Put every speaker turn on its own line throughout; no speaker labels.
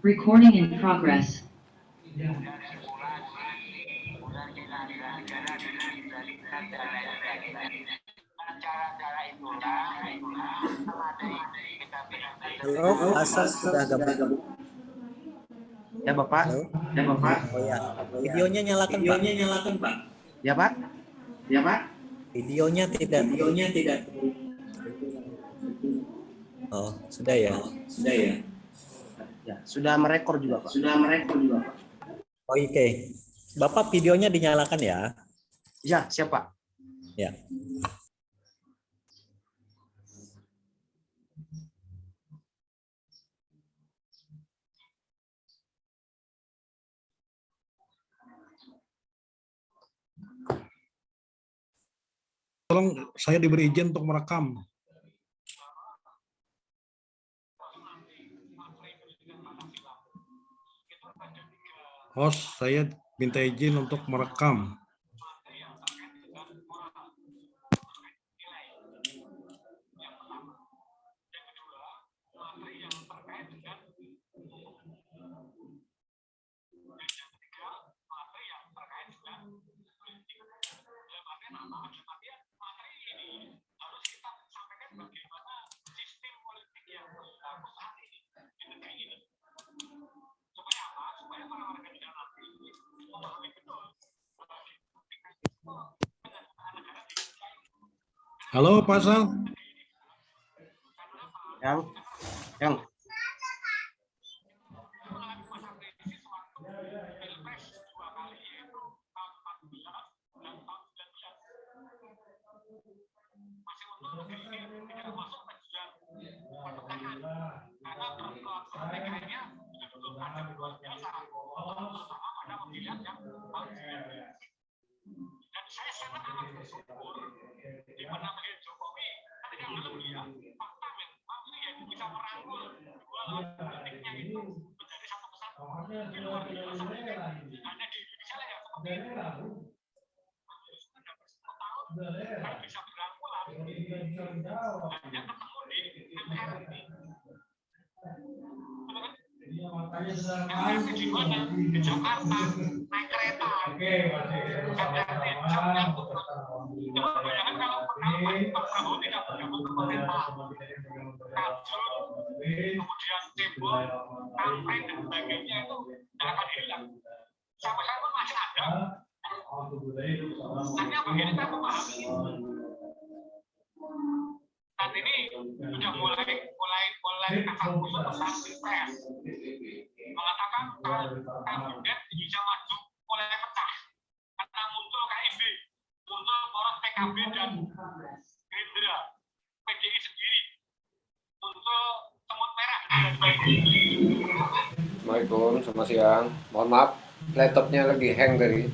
Recording in progress.
Halo, Asal sudah gabung.
Ya Bapak.
Halo.
Ya Bapak.
Oh ya, videonya nyalakan Pak.
Ya Pak. Ya Pak.
Videonya tidak. Oh, sudah ya.
Ya, sudah merekor juga Pak.
Oke. Bapak videonya dinyalakan ya.
Ya, siapa?
Ya.
Tolong saya diberi izin untuk merekam. Host, saya minta izin untuk merekam. Halo, Pak Sal.
Yang. Di Jakarta naik kereta. Bayangkan kalau Pak Prabowo tidak menyebut pemerintah, kemudian timbul kampanye dan sebagainya itu tidak akan hilang. Sampai sekarang masih ada. Hanya begini saya memahami. Saat ini sudah mulai kakak kusut tentang pilpres. Mengatakan kabinet Indonesia Maju mulai pecah karena muncul KIB, muncul poros PKB dan Gerindra, PDI sendiri, muncul semut merah.
Assalamualaikum, selamat siang. Mohon maaf, laptopnya lagi hang tadi.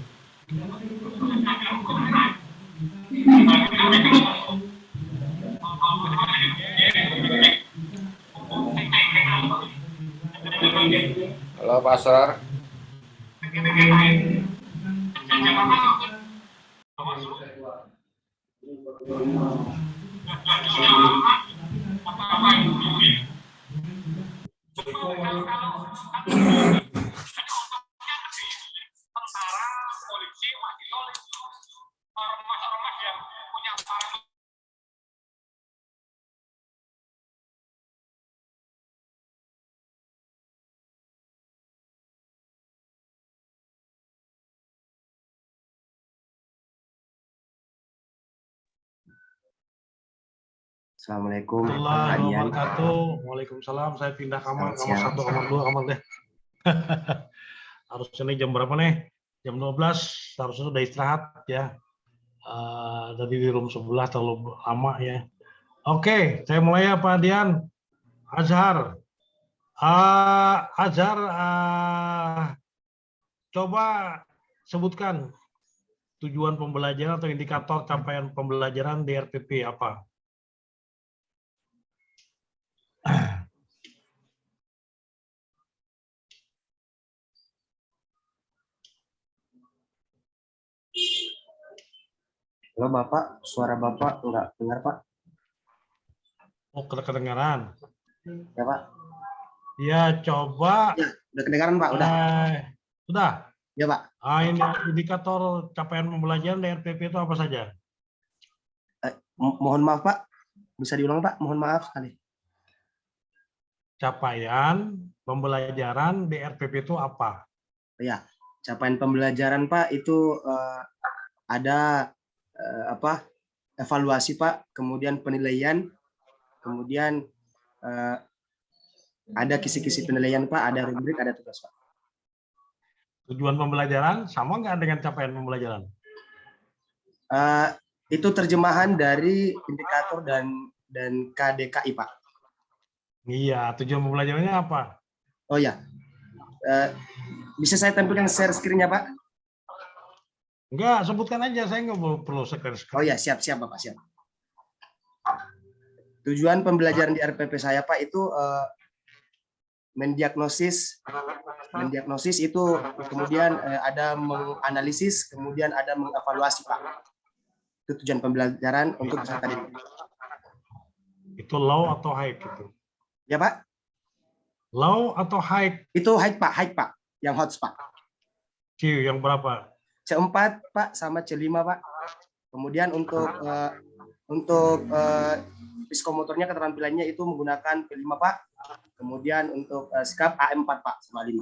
Halo Pasar.
Assalamualaikum
Warahmatullahi wabarakatuh. Waalaikumsalam. Saya pindah kamar 1, kamar 2, kamar deh. Harusnya ini jam berapa nih? Jam 12. Harusnya sudah istirahat ya. Tadi di room sebelah terlalu lama ya. Oke, saya mulai ya Pak Dian. Azhar. Azhar, coba sebutkan tujuan pembelajaran atau indikator capaian pembelajaran di RPP apa?
Halo Bapak, suara Bapak enggak dengar Pak?
Oh, kedengaran.
Ya Pak.
Ya, coba.
Ya, udah kedengaran Pak, udah.
Sudah.
Ya Pak.
Ini indikator capaian pembelajaran di RPP itu apa saja?
Mohon maaf Pak, bisa diulang Pak, mohon maaf sekali.
Capaian pembelajaran di RPP itu apa?
Ya, capaian pembelajaran Pak itu ada evaluasi Pak, kemudian penilaian, kemudian ada kisi-kisi penilaian Pak, ada rubrik, ada tugas Pak.
Tujuan pembelajaran sama nggak dengan capaian pembelajaran?
Itu terjemahan dari indikator dan KDKI Pak.
Iya, tujuan pembelajarannya apa?
Oh ya, bisa saya tampilkan share screen-nya Pak?
Enggak, sebutkan aja, saya nggak perlu screen.
Oh ya, siap Bapak, siap. Tujuan pembelajaran di RPP saya Pak itu mendiagnosis itu, kemudian ada menganalisis, kemudian ada mengevaluasi Pak. Itu tujuan pembelajaran untuk peserta didik.
Itu low atau high gitu?
Ya Pak?
Low atau high?
Itu high Pak, yang hot Pak.
C yang berapa?
C4 Pak sama C5 Pak. Kemudian untuk psikomotornya keterampilannya itu menggunakan P5 Pak. Kemudian untuk SKAP AM4 Pak sama 5.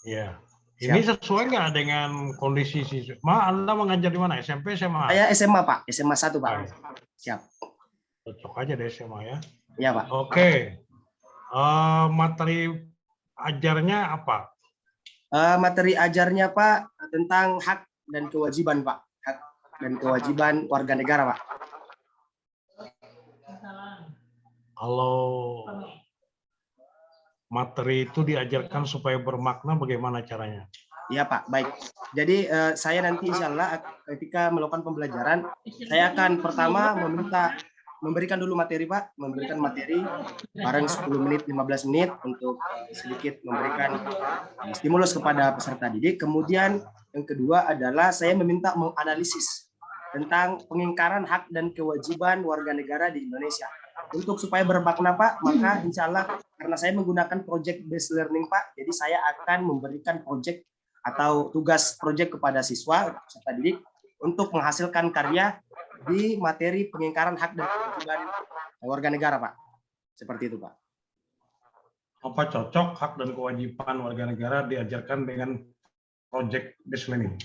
Ya. Ini sesuai nggak dengan kondisi siswa? Ma, Anda mengajar di mana? SMP, SMA?
Saya SMA Pak, SMA 1 Pak. Siap.
Cocok aja deh SMA ya.
Iya Pak.
Oke. Materi ajarnya apa?
Materi ajarnya Pak tentang hak dan kewajiban Pak. Hak dan kewajiban warga negara Pak.
Kalau materi itu diajarkan supaya bermakna, bagaimana caranya?
Iya Pak, baik. Jadi saya nanti insya Allah ketika melakukan pembelajaran, saya akan pertama memberikan dulu materi Pak, memberikan materi bareng 10 menit, 15 menit untuk sedikit memberikan stimulus kepada peserta didik. Kemudian yang kedua adalah saya meminta menganalisis tentang pengingkaran hak dan kewajiban warga negara di Indonesia. Untuk supaya bermakna Pak, maka insya Allah karena saya menggunakan project based learning Pak, jadi saya akan memberikan project atau tugas project kepada siswa peserta didik untuk menghasilkan karya di materi pengingkaran hak dan kewajiban warga negara Pak. Seperti itu Pak.
Apa cocok hak dan kewajiban warga negara diajarkan dengan project based learning?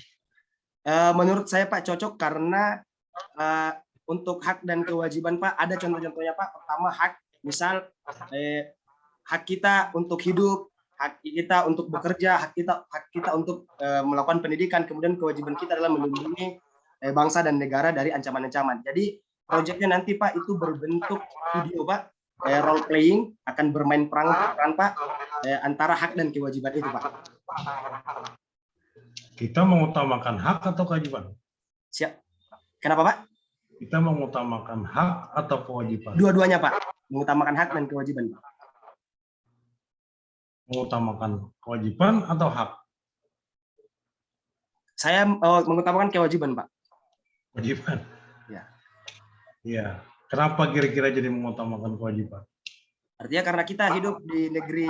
Menurut saya Pak cocok karena untuk hak dan kewajiban Pak ada contoh-contohnya Pak. Pertama hak, misal hak kita untuk hidup, hak kita untuk bekerja, hak kita untuk melakukan pendidikan, kemudian kewajiban kita adalah melindungi bangsa dan negara dari ancaman-ancaman. Jadi proyeknya nanti Pak itu berbentuk video Pak, role playing, akan bermain peran Pak antara hak dan kewajiban itu Pak.
Kita mengutamakan hak atau kewajiban?
Siap. Kenapa Pak?
Kita mengutamakan hak atau kewajiban?
Dua-duanya Pak, mengutamakan hak dan kewajiban Pak.
Mengutamakan kewajiban atau hak?
Saya mengutamakan kewajiban Pak.
Kewajiban.
Ya.
Iya. Kenapa kira-kira jadi mengutamakan kewajiban?
Artinya karena kita hidup di negeri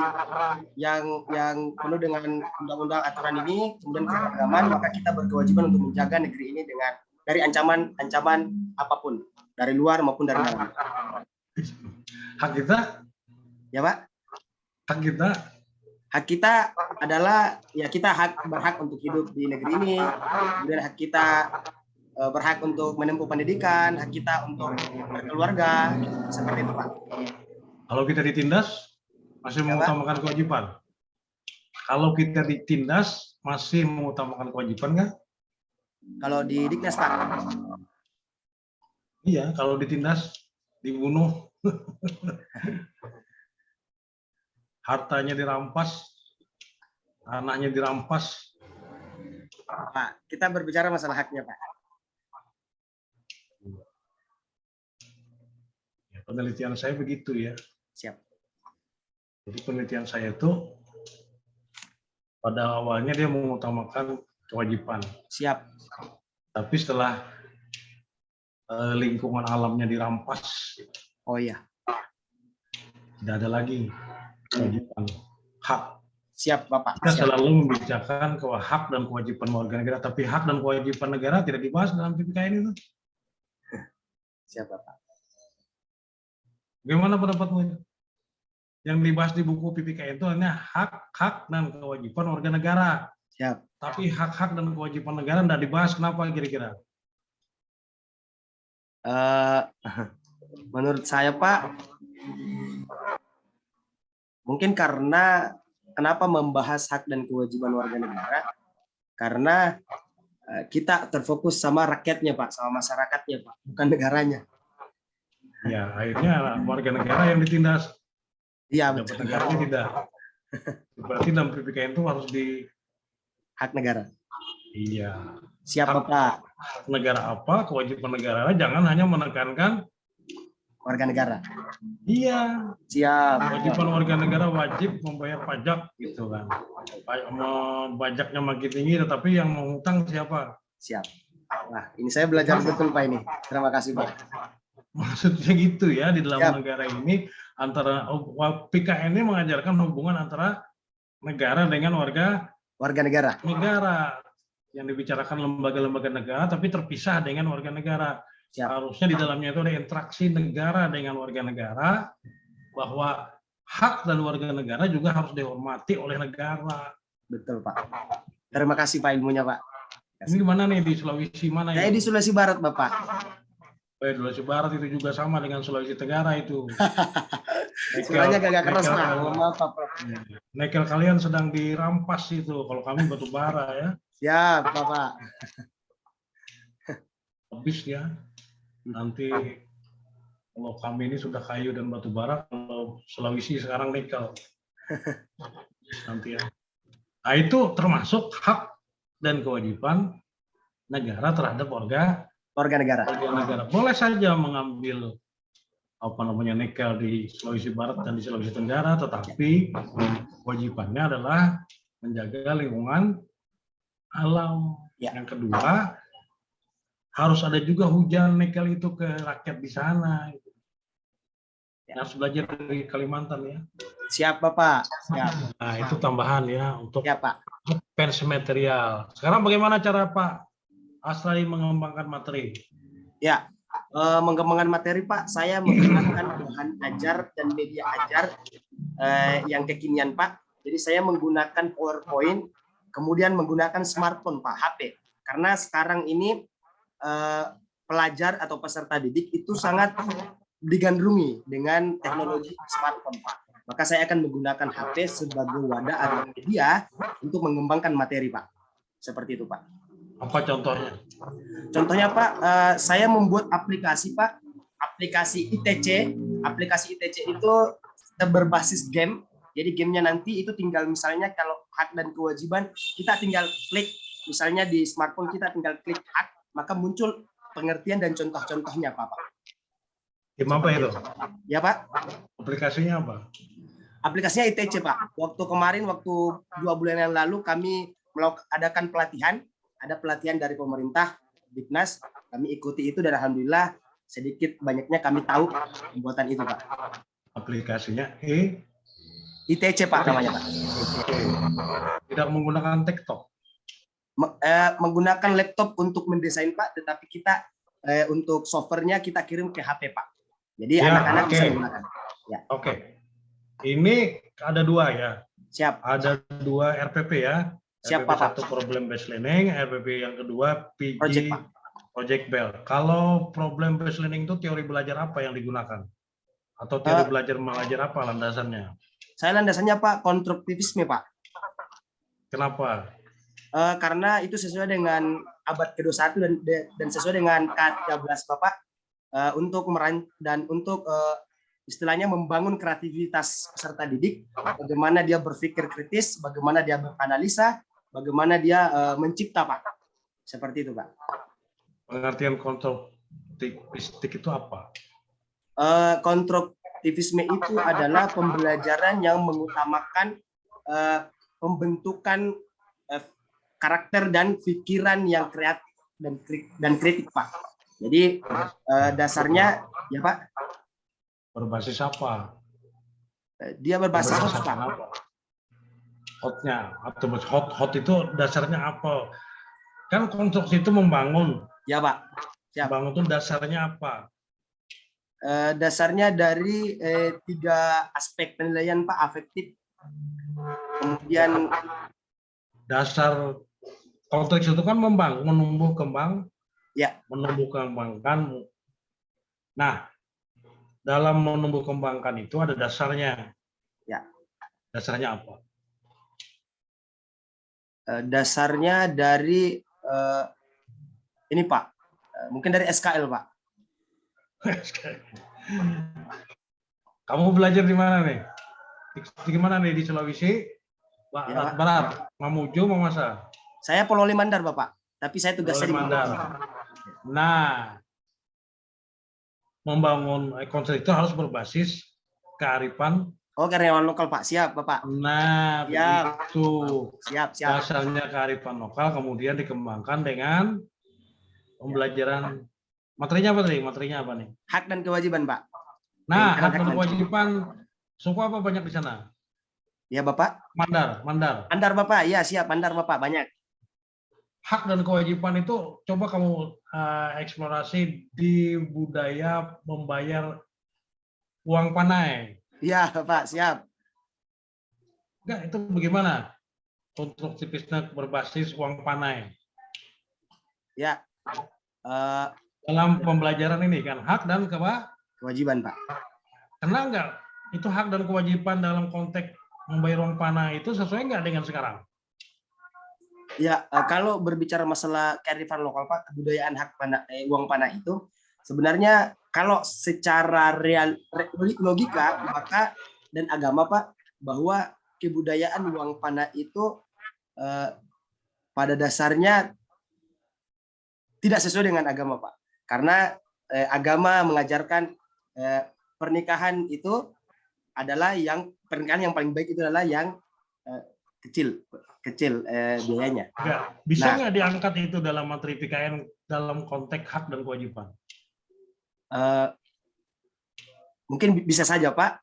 yang penuh dengan undang-undang aturan ini, kemudian keragaman, maka kita berkewajiban untuk menjaga negeri ini dari ancaman apapun, dari luar maupun dari dalam.
Hak kita?
Ya Pak.
Hak kita?
Hak kita adalah ya kita berhak untuk hidup di negeri ini, kemudian hak kita berhak untuk menempuh pendidikan, hak kita untuk berkeluarga, seperti itu Pak.
Kalau kita ditindas, masih mengutamakan kewajiban. Kalau kita ditindas, masih mengutamakan kewajiban nggak?
Kalau di Diknas Pak?
Iya, kalau ditindas, dibunuh, hartanya dirampas, tanahnya dirampas.
Pak, kita berbicara masalah haknya Pak.
Ya, penelitian saya begitu ya.
Siap.
Jadi penelitian saya itu pada awalnya dia mengutamakan kewajiban.
Siap.
Tapi setelah lingkungan alamnya dirampas,
Oh iya.
tidak ada lagi kewajiban, hak.
Siap Bapak.
Kita
Siap.
selalu membicarakan bahwa hak dan kewajiban warga negara, tapi hak dan kewajiban negara tidak dibahas dalam PPKN itu.
Siap Bapak.
Bagaimana pendapatmu? Yang dibahas di buku PPKN itu hanya hak dan kewajiban warga negara.
Siap.
Tapi hak-hak dan kewajiban negara tidak dibahas. Kenapa kira-kira?
Menurut saya Pak, mungkin karena kenapa membahas hak dan kewajiban warga negara? Karena kita terfokus sama rakyatnya Pak, sama masyarakatnya Pak, bukan negaranya.
Ya, akhirnya warga negara yang ditindas.
Iya
Dapat
betul.
negaranya tidak. Berarti dalam PPKN itu harus di
Hak negara.
iya.
Siap
Hak
Bapak.
negara apa, kewajiban negara, jangan hanya menekankan
Warga negara.
iya,
Siap.
kewajiban warga negara wajib membayar pajak gitu kan. Pajaknya makin tinggi, tetapi yang mengutang siapa?
Siap. Wah, ini saya belajar betul Pak ini. Terima kasih Pak.
Maksudnya gitu ya, di dalam
Siap.
negara ini antara PKN ini mengajarkan hubungan antara negara dengan warga
Warga negara.
yang dibicarakan lembaga-lembaga negara, tapi terpisah dengan warga negara.
Siap.
Harusnya di dalamnya itu ada interaksi negara dengan warga negara, bahwa hak dan warga negara juga harus dihormati oleh negara.
Betul Pak. Terima kasih Pak ilmunya Pak.
Ini gimana nih di Sulawesi mana ya?
Saya di Sulawesi Barat Bapak.
Sulawesi Barat itu juga sama dengan Sulawesi Tenggara itu.
Suaranya agak keras Pak.
Nekel-
Mohon maaf Pak. Prof.
Nikel kalian sedang dirampas itu. Kalau kami batu bara ya,
Siap Bapak.
habis ya. Nanti kalau kami ini sudah kayu dan batu bara, kalau Sulawesi sekarang nikel. Nanti ya. Nah itu termasuk hak dan kewajiban negara terhadap warga
Warga negara.
Boleh saja mengambil nikel di Sulawesi Barat dan di Sulawesi Tenggara, tetapi kewajibannya adalah menjaga lingkungan alam.
Ya.
Yang kedua, harus ada juga hujan nikel itu ke rakyat di sana.
Ya.
Harus belajar dari Kalimantan ya.
Siap Bapak. Siap.
Nah itu tambahan ya untuk
Siap Pak.
pers material. Sekarang bagaimana cara Pak Asrari mengembangkan materi?
Ya. Mengembangkan materi Pak, saya menggunakan bahan ajar dan media ajar yang kekinian Pak. Jadi saya menggunakan PowerPoint, kemudian menggunakan smartphone Pak, HP. Karena sekarang ini pelajar atau peserta didik itu sangat digandrungi dengan teknologi smartphone Pak. Maka saya akan menggunakan HP sebagai wadah atau media untuk mengembangkan materi Pak. Seperti itu Pak.
Apa contohnya?
Contohnya Pak, saya membuat aplikasi Pak, aplikasi ITC. Aplikasi ITC itu berbasis game. Jadi gamenya nanti itu tinggal misalnya kalau hak dan kewajiban, kita tinggal klik, misalnya di smartphone kita tinggal klik hak, maka muncul pengertian dan contoh-contohnya Pak.
Game apa itu?
Ya Pak,
Aplikasinya apa?
aplikasinya ITC Pak. Waktu 2 bulan yang lalu kami adakan pelatihan, ada pelatihan dari pemerintah, Diknas, kami ikuti itu dan alhamdulillah sedikit banyaknya kami tahu pembuatan itu Pak.
Aplikasinya
ITC Pak namanya Pak.
tidak menggunakan TikTok.
Menggunakan laptop untuk mendesain Pak, tetapi kita untuk softwarenya kita kirim ke HP Pak. Jadi
Ya,
anak-anak
oke.
bisa menggunakan.
Oke. Ini ada dua ya.
Siap,
Ada dua RPP ya.
Siap,
RPP
Pak.
satu problem based learning, RPP yang kedua PG
Project, Pak.
Project Bell. Kalau problem based learning itu teori belajar apa yang digunakan? Atau teori belajar mengajar apa landasannya?
saya landasannya Pak konstruktivisme Pak.
Kenapa?
Karena itu sesuai dengan abad ke-21 dan sesuai dengan K13 Bapak untuk istilahnya membangun kreativitas peserta didik, bagaimana dia berpikir kritis, bagaimana dia menganalisa, bagaimana dia mencipta Pak. Seperti itu Pak.
Pengertian konstruktivistik itu apa?
Konstruktivisme itu adalah pembelajaran yang mengutamakan pembentukan karakter dan pikiran yang kreatif dan kritik Pak. Jadi dasarnya ya Pak.
Berbasis apa?
Dia berbasis hot,
Berdasarkan
Pak.
apa? Hotnya atau hot itu dasarnya apa? Kan konstruksi itu membangun.
Ya, Pak. Siap.
Membangun itu dasarnya apa?
Dasarnya dari 3 aspek penilaian, Pak. Afektif, kemudian
Dasar konteks itu kan menumbuh kembang,
ya,
menumbuh kembangkan. Nah, dalam menumbuh kembangkan itu ada dasarnya.
Ya.
Dasarnya apa?
Dasarnya dari ini, Pak. Mungkin dari SKL, Pak.
Kamu belajar di mana nih? Di mana nih? Di Sulawesi?
Ya, Pak.
Barat, Mamuju, Mamasa.
Saya Pololi Mandar, Bapak. Tapi saya tugasnya di
Mandar. Nah, membangun konsep itu harus berbasis kearifan.
Oh, karyawan lokal, Pak. Siap, Bapak.
Nah,
Siap.
begitu.
Siap, siap.
Dasarnya kearifan lokal, kemudian dikembangkan dengan pembelajaran. Materinya apa tadi? Materinya apa nih?
Hak dan kewajiban, Pak.
Nah,
Hak
hak dan
dan
kewajiban. Suku apa banyak di sana?
Ya, Bapak.
Mandar.
Mandar, Bapak. Ya, siap. Mandar, Bapak. Banyak.
Hak dan kewajiban itu coba kamu eksplorasi di budaya membayar uang panai.
Ya, Bapak. Siap.
Enggak, itu bagaimana? Konstruksi bisnis berbasis uang panai.
Ya.
Dalam pembelajaran ini kan hak dan
Kewajiban, Pak.
kena enggak? Itu hak dan kewajiban dalam konteks membayar uang panai itu sesuai enggak dengan sekarang?
Ya, kalau berbicara masalah kearifan lokal, Pak, kebudayaan hak panah, uang panah itu sebenarnya kalau secara logika maka dan agama, Pak, bahwa kebudayaan uang panah itu pada dasarnya tidak sesuai dengan agama, Pak. Karena agama mengajarkan pernikahan itu adalah pernikahan yang paling baik itu adalah yang kecil biayanya.
Enggak. Bisa
Nah.
nggak diangkat itu dalam materi PKN dalam konteks hak dan kewajiban?
Mungkin bisa saja, Pak.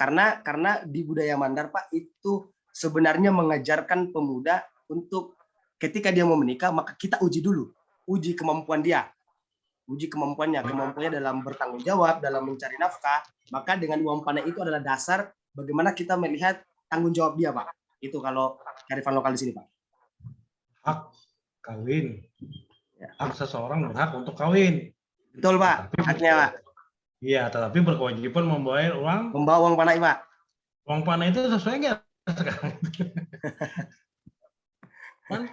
Karena di budaya Mandar, Pak, itu sebenarnya mengajarkan pemuda untuk ketika dia mau menikah maka kita uji dulu, uji kemampuan dia. Uji kemampuannya dalam bertanggung jawab, dalam mencari nafkah, maka dengan uang panai itu adalah dasar bagaimana kita melihat tanggung jawab dia, Pak. Itu kalau kearifan lokal di sini, Pak.
Hak kawin.
Ya.
Hak seseorang berhak untuk kawin.
Betul, Pak. Haknya, Pak.
Iya, tetapi berkewajiban membayar uang.
Membawa uang panai, Pak.
Uang panai itu sesuai nggak sekarang? Kan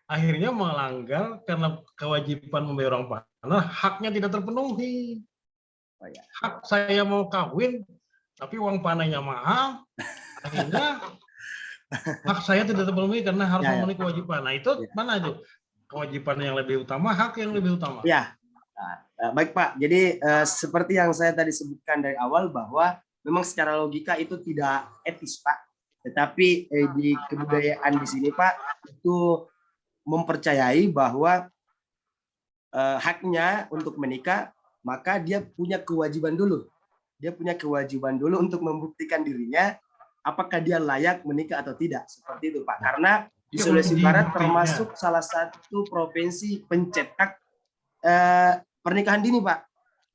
akhirnya melanggar karena kewajiban membayar uang panai, haknya tidak terpenuhi.
Oh, ya.
Hak saya mau kawin, tapi uang panainya mahal. Akhirnya hak saya tidak terpenuhi karena harus
Ya, ya.
memenuhi kewajiban. Nah itu
Ya.
mana itu? Kewajiban yang lebih utama, hak yang lebih utama.
Ya. Baik, Pak. Jadi seperti yang saya tadi sebutkan dari awal bahwa memang secara logika itu tidak etis, Pak. Tetapi di kebudayaan di sini, Pak, itu mempercayai bahwa haknya untuk menikah, maka dia punya kewajiban dulu. Dia punya kewajiban dulu untuk membuktikan dirinya apakah dia layak menikah atau tidak. Seperti itu, Pak. Karena di Sulawesi Barat termasuk salah satu provinsi pencetak pernikahan dini, Pak.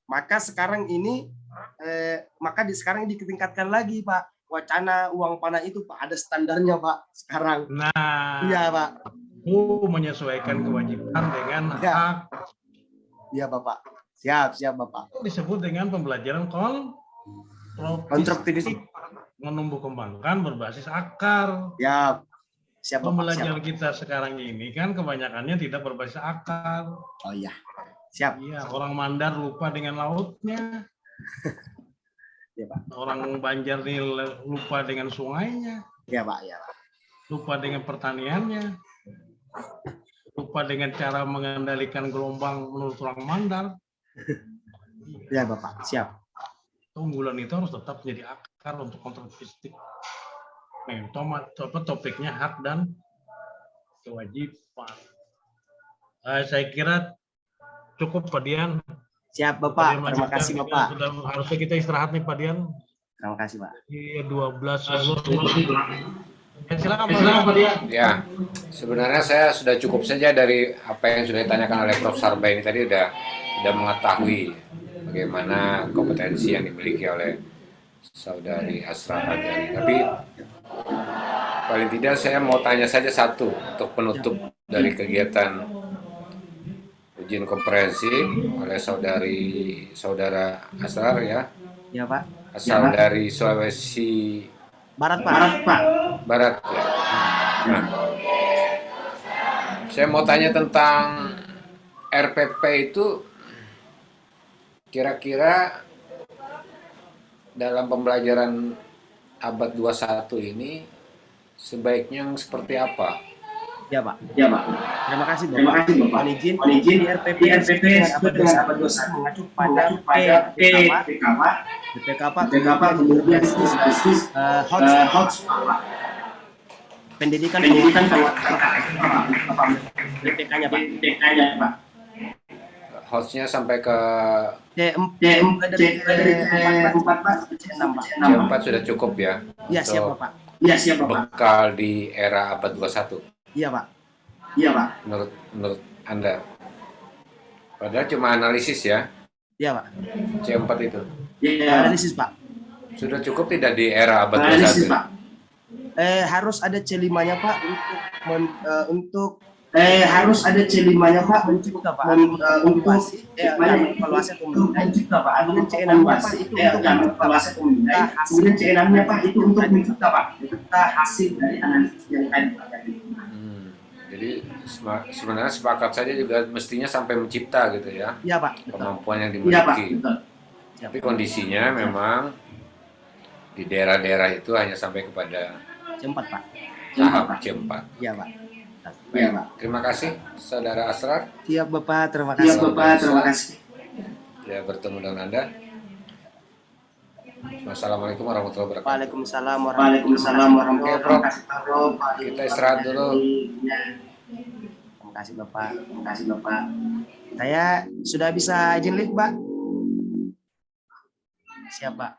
Maka sekarang ini sekarang ditingkatkan lagi, Pak. Wacana uang panah itu, Pak, ada standarnya, Pak, sekarang.
Nah,
Iya, Pak.
Menyesuaikan kewajiban dengan
Ya.
hak.
Iya, Bapak. Siap, Bapak.
Itu disebut dengan pembelajaran
Konstruktivis.
menumbuh kembangkan berbasis akar.
Ya, siap, Bapak.
Pembelajaran
Siap.
kita sekarang ini kan kebanyakannya tidak berbasis akar.
Oh iya. Siap.
Iya, orang Mandar lupa dengan lautnya.
Ya, Pak.
Orang Banjar nih lupa dengan sungainya.
Ya, Pak. Ya, Pak.
Lupa dengan pertaniannya. Lupa dengan cara mengendalikan gelombang menurut orang Mandar.
Ya, Bapak. Siap.
Keunggulan itu harus tetap menjadi akar untuk konstruksi. Topiknya hak dan kewajiban. Saya kira cukup, Pak Dian.
Siap, Bapak. Terima kasih, Bapak.
Harusnya kita istirahat nih, Pak Dian.
Terima kasih, Pak.
Iya, 12 silakan Pak Dian.
Ya, sebenarnya saya sudah cukup saja dari apa yang sudah ditanyakan oleh Prof. Sarba ini tadi udah mengetahui bagaimana kompetensi yang dimiliki oleh saudari Asrar Hajari. Tapi paling tidak saya mau tanya saja satu untuk penutup dari kegiatan ujian komprehensif oleh saudara Asrar ya.
Ya, Pak.
Asal dari Sulawesi
Barat, Pak.
Barat ya. Nah, saya mau tanya tentang RPP itu kira-kira dalam pembelajaran abad 21 ini sebaiknya yang seperti apa?
Ya, Pak. Terima kasih, Bapak. Mohon izin di RPP dengan abad 21 mengacu pada BPK, kemudian HOTS, pendidikan BPK-nya, Pak.
Hostnya sampai ke C4 sudah cukup ya?
Iya, siap, Pak.
Bekal di era abad 21.
Iya, Pak.
Menurut Anda? Padahal cuma analisis ya,
Iya, Pak.
C4 itu.
Analisis, Pak.
Sudah cukup tidak di era abad 21?
Harus ada C5-nya, Pak, harus ada C5-nya, Pak, mencipta, Pak, untuk evaluasi pemerintah, Pak. Kemudian C6-nya, Pak, itu untuk evaluasi pemerintah. Kemudian C6-nya, Pak, itu untuk mencipta, Pak, hasil dari analisis yang tadi, Pak.
Jadi sebenarnya sepakat saja juga mestinya sampai mencipta gitu ya.
Iya, Pak. Betul.
Kemampuan yang dimiliki. Tapi kondisinya memang di daerah-daerah itu hanya sampai kepada
C4, Pak.
tahap C4.
Iya, Pak.
Baik, terima kasih Saudara Asrar.
Siap, Bapak. Terima kasih.
Ya, bertemu dengan Anda. Wassalamualaikum warahmatullahi wabarakatuh.
Waalaikumsalam warahmatullahi
Oke, Prof.
wabarakatuh.
Kita istirahat dulu.
Terima kasih, Bapak. Saya sudah bisa izin lift, Pak. Siap, Pak.